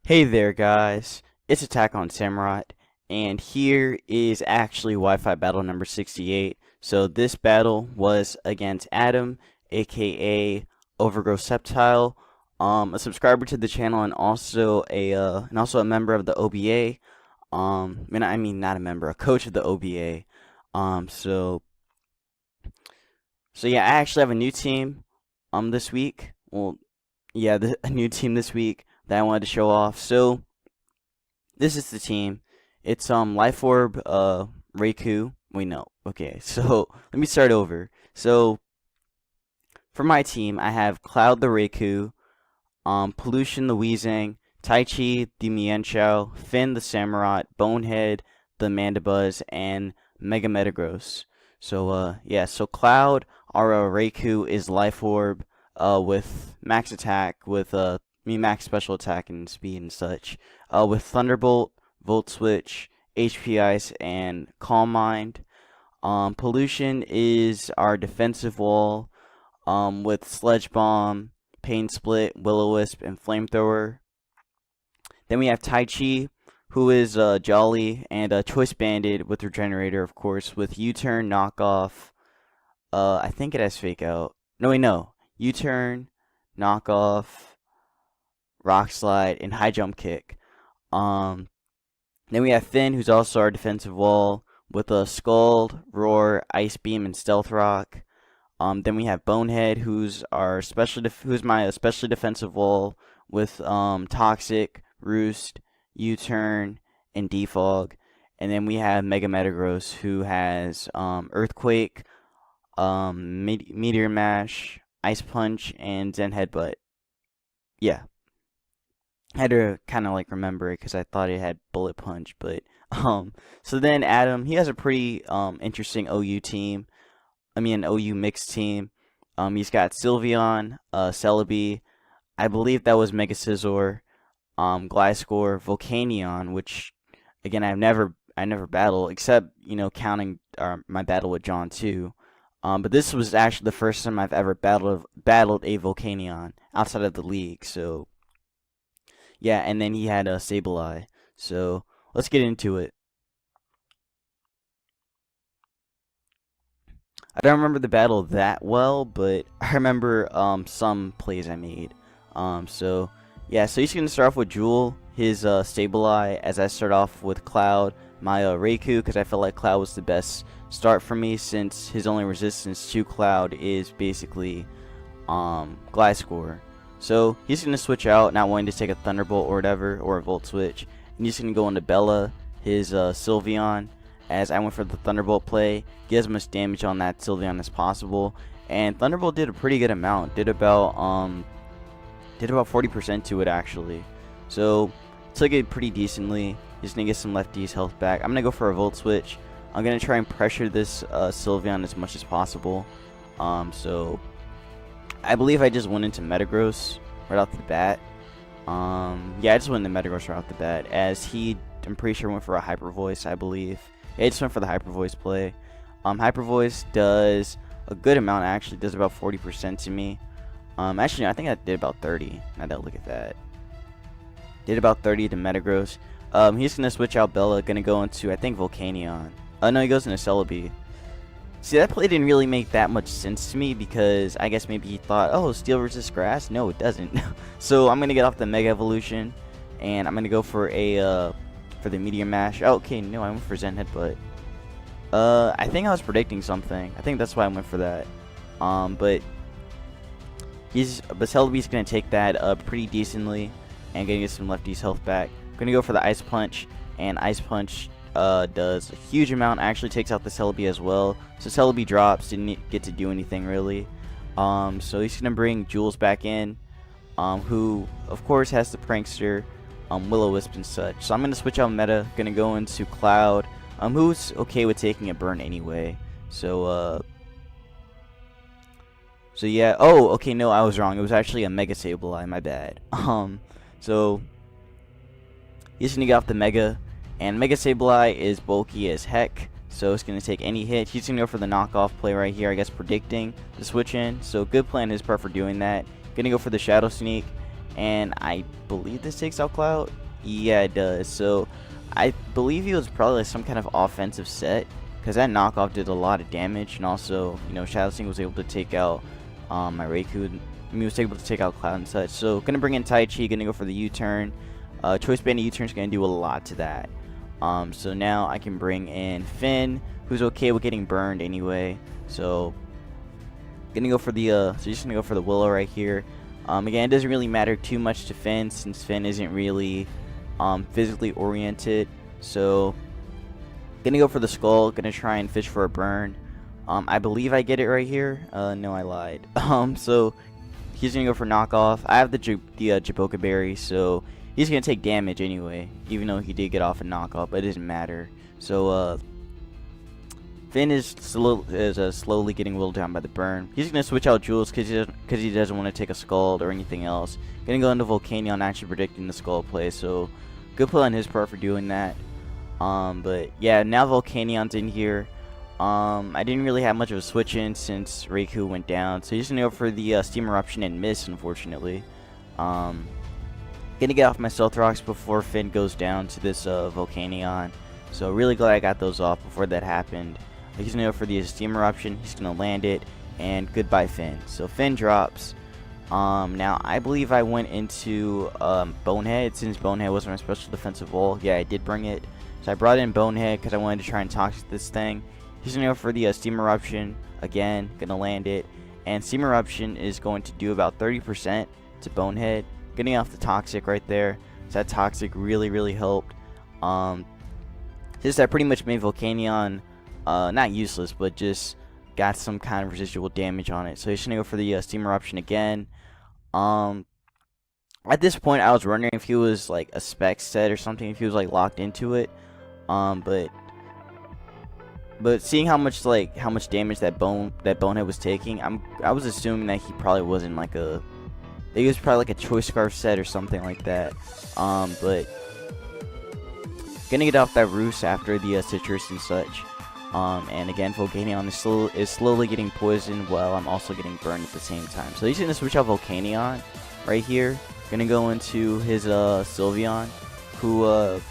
Hey there guys, it's Attack on Samurott, and here is actually Wi-Fi battle number 68. So this battle was against Adam, aka OvergrowSceptile, a subscriber to the channel and also a member of the OBA. I mean not a member, a coach of the OBA. Um, so so yeah, I actually have a new team this week. Well, yeah, a new team this week that I wanted to show off. So this is the team. It's Life Orb, Raikou. Wait, no. Okay, so let me start over. So for my team, I have Cloud the Raikou, Pollution the Weezing, Taichi the Mienshao, Finn the Samurott, Bonehead the Mandibuzz, and Mega Metagross. So yeah, so Cloud, our Raikou is Life Orb, with max attack, with max special attack and speed and such, with Thunderbolt, Volt Switch, HP Ice, and Calm Mind. Pollution is our defensive wall, with Sledge Bomb, Pain Split, Will-O-Wisp, and Flamethrower. Then we have Taichi, who is Jolly, and Choice Banded with Regenerator, of course, with U-Turn, Knockoff. I think it has Fake Out. No, wait, no. U-Turn, Knockoff, Rock Slide, and High Jump Kick. Then we have Finn, who's also our defensive wall, with a Scald, Roar, Ice Beam, and Stealth Rock. Then we have Bonehead, who's my especially defensive wall, with Toxic, Roost, U-Turn, and Defog. And then we have Mega Metagross, who has Earthquake, Meteor Mash, Ice Punch, and Zen Headbutt. Yeah. I had to kind of like remember it because I thought it had Bullet Punch, but so then Adam, he has a pretty interesting OU team. I mean, an OU mixed team. He's got Sylveon, Celebi, I believe that was Mega Scizor, Gliscor, Volcanion, which again I never battled except counting my battle with John too. But this was actually the first time I've ever battled a Volcanion outside of the league. So yeah, and then he had a Sableye. So let's get into it. I don't remember the battle that well, but I remember some plays I made. So yeah, so he's gonna start off with Jewel, his Sableye, as I start off with Cloud, my Raikou, because I felt like Cloud was the best start for me since his only resistance to Cloud is basically Gliscor. So he's going to switch out, not wanting to take a Thunderbolt or whatever, or a Volt Switch. And he's going to go into Bella, his Sylveon, as I went for the Thunderbolt play. Get as much damage on that Sylveon as possible. And Thunderbolt did a pretty good amount. Did about 40% to it actually. So took it pretty decently. He's going to get some lefties health back. I'm going to go for a Volt Switch. I'm going to try and pressure this Sylveon as much as possible. So I believe I just went into Metagross right off the bat. Yeah, I just went into Metagross right off the bat, as I'm pretty sure went for a Hyper Voice, I believe. Yeah, I just went for the Hyper Voice play. Hyper Voice does a good amount, actually. Does about 40% to me. Actually, I think I did about 30. Now that I look at that. Did about 30 to Metagross. He's going to switch out Bella, going to go into, I think, Volcanion. No, he goes into Celebi. See, that play didn't really make that much sense to me because I guess maybe he thought, oh, Steel resists Grass? No, it doesn't. So I'm going to get off the Mega Evolution, and I'm going to go for for the Meteor Mash. Oh, okay, no, I went for Zen Headbutt. I think I was predicting something. I think that's why I went for that. But Celebi's going to take that pretty decently and going to get some lefties health back. Going to go for the Ice Punch, and Ice Punch does a huge amount, actually takes out the Celebi as well. So Celebi drops, didn't get to do anything really. So he's going to bring Jules back in, who of course has the Prankster, Will-O-Wisp and such. So I'm going to switch out meta, going to go into Cloud, who's okay with taking a burn anyway. So yeah, oh, okay, no, I was wrong. It was actually a Mega Sableye, my bad. So he's going to get off the Mega. And Mega Sableye is bulky as heck, so it's going to take any hit. He's going to go for the knockoff play right here, I guess predicting the switch in. So good plan on his part for doing that. Going to go for the Shadow Sneak, and I believe this takes out Cloud. Yeah, it does. So I believe he was probably some kind of offensive set, because that knockoff did a lot of damage, and also, you know, Shadow Sting was able to take out my Raikou. He was able to take out Cloud and such. So gonna bring in Tai Chi, gonna go for the U-turn. Choice Bandit U-turn is gonna do a lot to that. So now I can bring in Finn, who's okay with getting burned anyway. So gonna go for the just gonna go for the Willow right here. Again, it doesn't really matter too much to Finn, since Finn isn't really physically oriented. So gonna go for the Skull, gonna try and fish for a burn. I believe I get it right here. No, I lied. So he's gonna go for knockoff. I have the Japoka Berry, so he's gonna take damage anyway, even though he did get off a knockoff, but it doesn't matter. So Finn is slowly getting whittled down by the burn. He's gonna switch out Jules because he doesn't want to take a Scald or anything else. Gonna go into Volcanion, actually predicting the Skull play, so good play on his part for doing that. But yeah, now Volcanion's in here. I didn't really have much of a switch in since Raikou went down, so he's gonna go for the Steam Eruption and miss, unfortunately. Gonna get off my Stealth Rocks before Finn goes down to this Volcanion. So really glad I got those off before that happened. He's gonna go for the Steam Eruption. He's gonna land it, and goodbye Finn. So Finn drops. Now I believe I went into Bonehead, since Bonehead was my special defensive wall. Yeah, I did bring it. So I brought in Bonehead because I wanted to try and toxic this thing. He's gonna go for the Steam Eruption again. Gonna land it, and Steam Eruption is going to do about 30% to Bonehead. Getting off the toxic right there. So that toxic really helped. Just that pretty much made Volcanion not useless, but just got some kind of residual damage on it. So he's gonna go for the Steam Eruption again. At this point, I was wondering if he was like a spec set or something, if he was like locked into it. But seeing how much damage that Bonehead was taking, I was assuming that he probably wasn't like a. He was probably like a Choice Scarf set or something like that. But gonna get off that Roost after the Citrus and such. And again, Volcanion is slowly getting poisoned while I'm also getting burned at the same time. So he's gonna switch out Volcanion right here. Gonna go into his Sylveon, who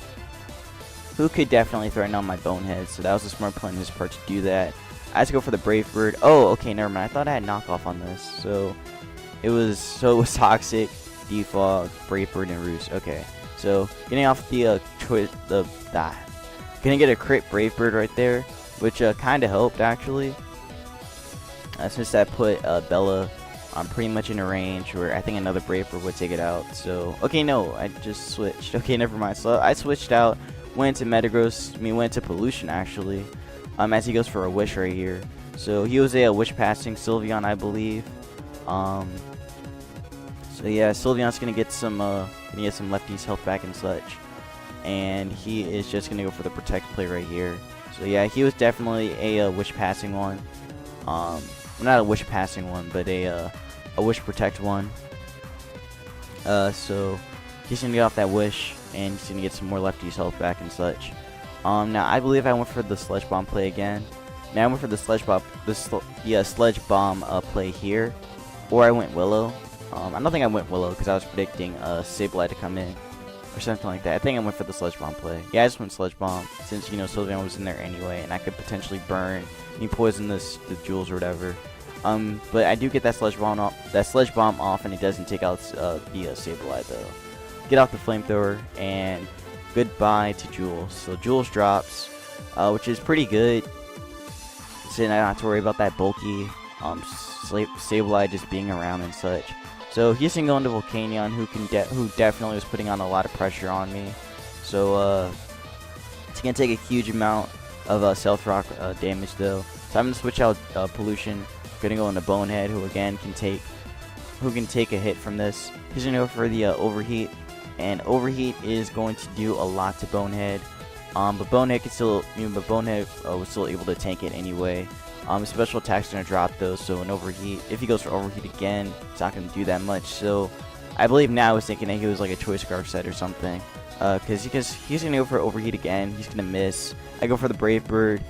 could definitely threaten on my Bonehead. So that was a smart play on his part to do that. I had to go for the Brave Bird. Oh, okay, never mind. I thought I had knockoff on this. So it was Toxic, Defog, Brave Bird, and Roost. Okay. So getting off the gonna get a crit Brave Bird right there, which kind of helped actually. Since that put Bella pretty much in a range where I think another Brave Bird would take it out. So okay, no, I just switched. Okay, never mind. So I switched out, went to Metagross. Went to Pollution actually. As he goes for a Wish right here. So he was a Wish passing Sylveon, I believe. So yeah, Sylveon's gonna get some lefties health back and such, and he is just gonna go for the Protect play right here. So yeah, he was definitely a Wish passing one. Well, not a Wish passing one, but a Wish Protect one. So he's gonna get off that Wish, and he's gonna get some more lefties health back and such. Now I believe I went for the Sludge Bomb play again. Now I went for the Sludge Bomb, Sludge Bomb play here, or I went Willow. I don't think I went Willow because I was predicting Sableye to come in or something like that. I think I went for the Sludge Bomb play. Yeah, I just went Sludge Bomb since, you know, Sylveon was in there anyway, and I could potentially burn and poison the Jules or whatever. But I do get that Sludge Bomb off, and it doesn't take out the Sableye though. Get off the Flamethrower, and goodbye to Jules. So Jules drops, which is pretty good. So I don't have to worry about that bulky Sableye just being around and such. So he's gonna go into Volcanion, who definitely was putting on a lot of pressure on me. So it's gonna take a huge amount of Stealth Rock damage though. So I'm gonna switch out Pollution. Gonna go into Bonehead, who again can take a hit from this. He's gonna go for the Overheat, and Overheat is going to do a lot to Bonehead. But Bonehead was still able to tank it anyway. His special attack's gonna drop though, so an Overheat, if he goes for Overheat again, it's not gonna do that much. So I believe now I was thinking that he was like a Choice Scarf set or something, because he's gonna go for Overheat again. He's gonna miss. I go for the Brave Bird,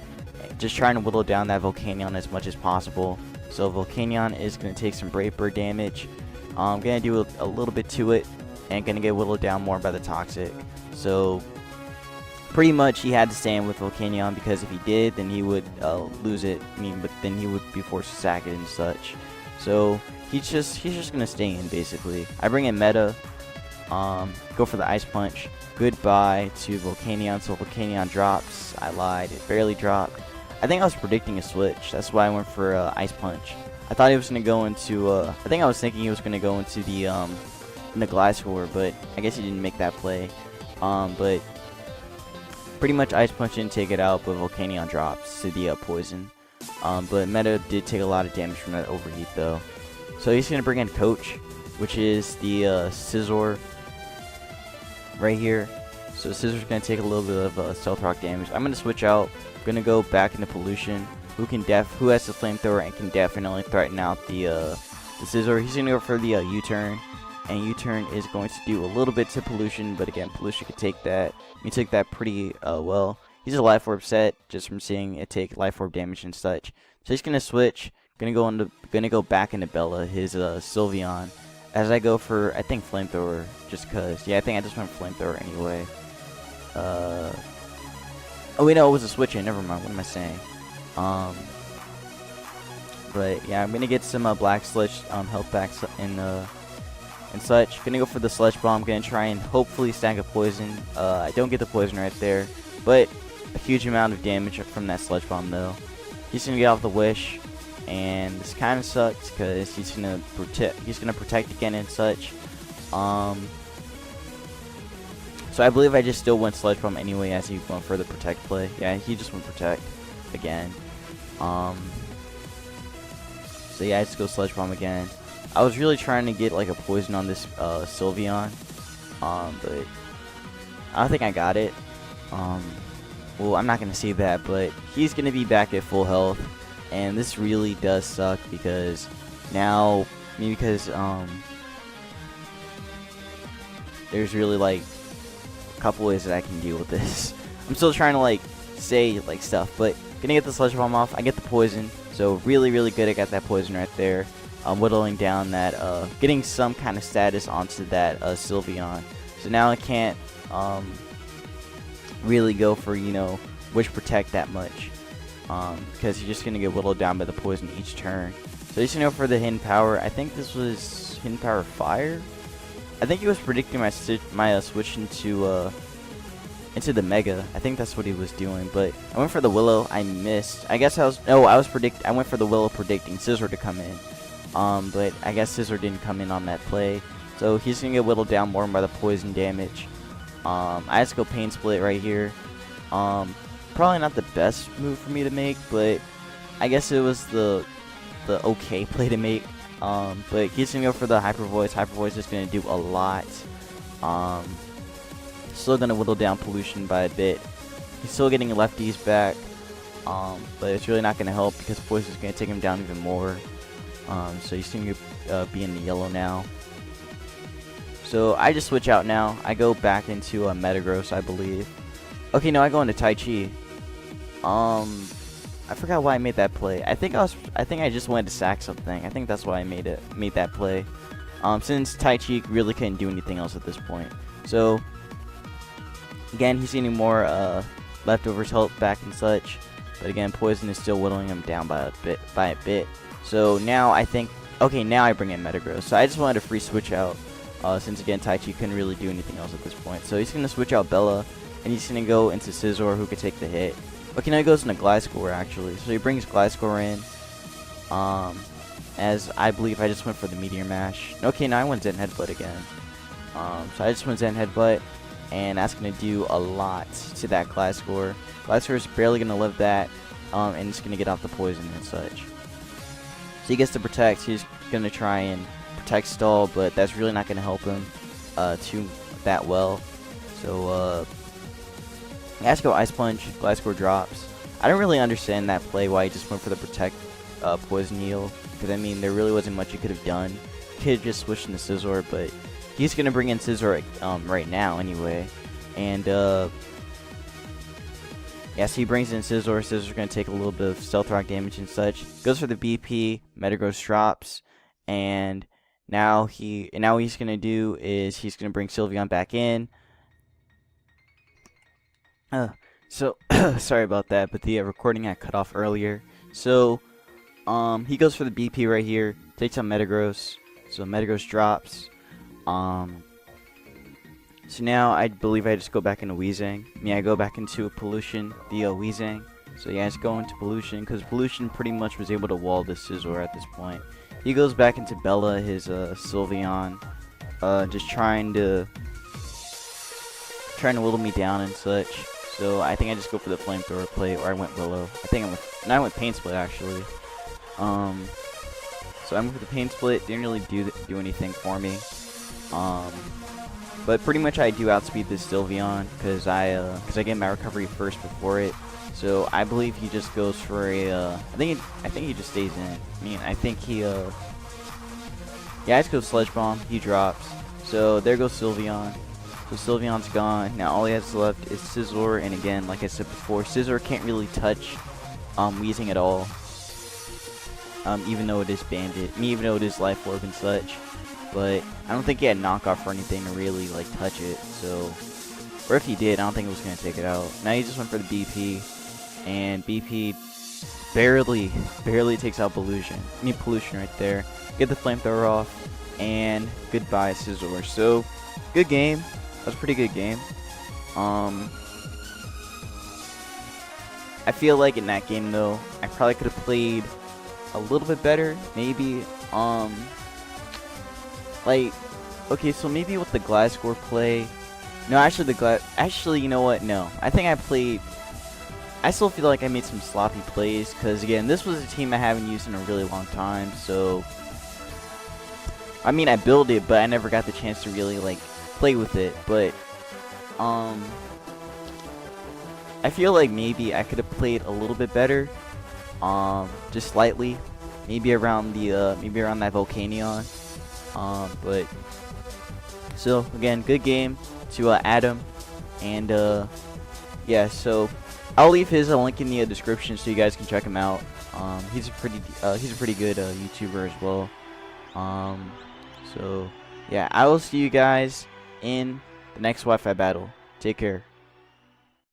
just trying to whittle down that Volcanion as much as possible. So Volcanion is gonna take some Brave Bird damage. I'm gonna do a little bit to it, and gonna get whittled down more by the toxic. So pretty much he had to stand with Volcanion, because if he did, then he would lose it. But then he would be forced to sack it and such. So he's just gonna stay in basically. I bring in meta, go for the ice punch. Goodbye to Volcanion. So Volcanion drops. I lied. It barely dropped. I think I was predicting a switch. That's why I went for ice punch. I thought he was gonna go into. I think I was thinking he was gonna go into the Gliscor, but I guess he didn't make that play. But pretty much ice punch didn't take it out, but Volcanion drops to the poison. But meta did take a lot of damage from that overheat though. So he's gonna bring in Coach, which is the Scizor right here. So Scissor's gonna take a little bit of stealth rock damage. I'm gonna switch out. I'm gonna go back into Pollution. Who has the flamethrower and can definitely threaten out the Scizor. He's gonna go for the U-turn, and U-turn is going to do a little bit to Pollution, but again, Pollution could take that. He took that pretty well. He's a Life Orb set just from seeing it take Life Orb damage and such. So he's gonna switch. Gonna go back into Bella, his Sylveon. As I go for, I think, Flamethrower, just cause. Yeah, I think I just went Flamethrower anyway. Oh wait, no, it was a switch in. Never mind. What am I saying? But yeah, I'm gonna get some Black Sludge health backs and such. Gonna go for the Sludge Bomb. Gonna try and hopefully stack a poison. I don't get the poison right there, but a huge amount of damage from that Sludge Bomb though. He's gonna get off the Wish. And this kind of sucks because he's gonna protect again and such. So I believe I just still went Sludge Bomb anyway as he went for the protect play. Yeah, he just went protect again. So yeah, I just go Sludge Bomb again. I was really trying to get like a poison on this Sylveon, but I don't think I got it. Well, I'm not gonna say that, but he's gonna be back at full health. And this really does suck because now, there's really like a couple ways that I can deal with this. I'm still trying to like say like stuff, but gonna get the Sludge Bomb off. I get the poison, so really good. I got that poison right there. Whittling down that, getting some kind of status onto that Sylveon. So now I can't really go for Wish Protect that much. Because you're just going to get whittled down by the poison each turn. So he's going to go for the Hidden Power. I think this was Hidden Power Fire. I think he was predicting my switch into the Mega. I think that's what he was doing. But I went for the Willow. I missed. I guess I went for the Willow predicting Scizor to come in. But I guess Scizor didn't come in on that play. So he's going to get whittled down more by the poison damage. I just go Pain Split right here. Probably not the best move for me to make, but I guess it was the okay play to make. But he's gonna go for the Hyper Voice. Hyper Voice is gonna do a lot. Still gonna whittle down Pollution by a bit. He's still getting lefties back, but it's really not gonna help because Poison is gonna take him down even more. So he's gonna be in the yellow now. So I just switch out now. I go back into Metagross, I believe. Okay, no, I go into Tai Chi. I forgot why I made that play. I think I just wanted to sack something. I think that's why I made that play. Since Tai Chi really couldn't do anything else at this point. So again, he's getting more leftovers health back and such. But again, Poison is still whittling him down by a bit. So now I think, okay, now I bring in Metagross. So I just wanted to free switch out. Since again, Tai Chi couldn't really do anything else at this point. So he's gonna switch out Bella. And he's going to go into Scizor, who could take the hit. Okay, now he goes into Gliscor, actually. So he brings Gliscor in. As I believe I just went for the Meteor Mash. Okay, now I went Zen Headbutt again. So I just went Zen Headbutt. And that's going to do a lot to that Gliscor. Gliscor is barely going to live that. And it's going to get off the poison and such. So he gets to protect. He's going to try and protect stall. But that's really not going to help him too that well. So, I have to go Ice Punch, Gliscor drops. I don't really understand that play, why he just went for the Protect Poison Heal. Because, I mean, there really wasn't much he could have done. He could have just switched into Scizor, but he's going to bring in Scizor right now anyway. And, yeah, so he brings in Scizor. Scizor's going to take a little bit of Stealth Rock damage and such. Goes for the BP, Metagross drops. And Now what he's gonna do is he's gonna bring Sylveon back in. So sorry about that, but the recording had cut off earlier. So he goes for the BP right here, takes on Metagross. So Metagross drops. So now I believe I just go back into Weezing. I go back into Pollution, the Weezing. So yeah, I just go into Pollution, because Pollution pretty much was able to wall the Scizor at this point. He goes back into Bella, his Sylveon, just trying to whittle me down and such. So I think I just go for the Flamethrower play, or I went Willow. I went Pain Split actually. So I went for the Pain Split. Didn't really do anything for me. But pretty much I do outspeed this Sylveon because I get my recovery first before it. So I believe he just goes for a I think he just stays in. I think he yeah, I just go Sludge Bomb. He drops. So there goes Sylveon. So Sylveon's gone. Now all he has left is Scizor, and again, like I said before, Scizor can't really touch Weezing at all. Even though it is Bandit, even though it is Life Orb and such. But I don't think he had knockoff or anything to really like touch it. So, or if he did, I don't think it was gonna take it out. Now he just went for the BP, and BP barely takes out Pollution right there. Get the Flamethrower off, and goodbye Scizor. So, good game. That was a pretty good game. I feel like in that game though, I probably could have played a little bit better. Maybe like, okay, so maybe with the Gliscor play. No, actually, you know what? No, I think I still feel like I made some sloppy plays, because again, this was a team I haven't used in a really long time. So, I built it, but I never got the chance to really like play with it. But I feel like maybe I could have played a little bit better, just slightly, maybe around that Volcanion. But so again, good game to Adam, and yeah. So I'll leave his link in the description so you guys can check him out. He's a pretty good YouTuber as well. So yeah, I will see you guys in the next Wi-Fi battle. Take care.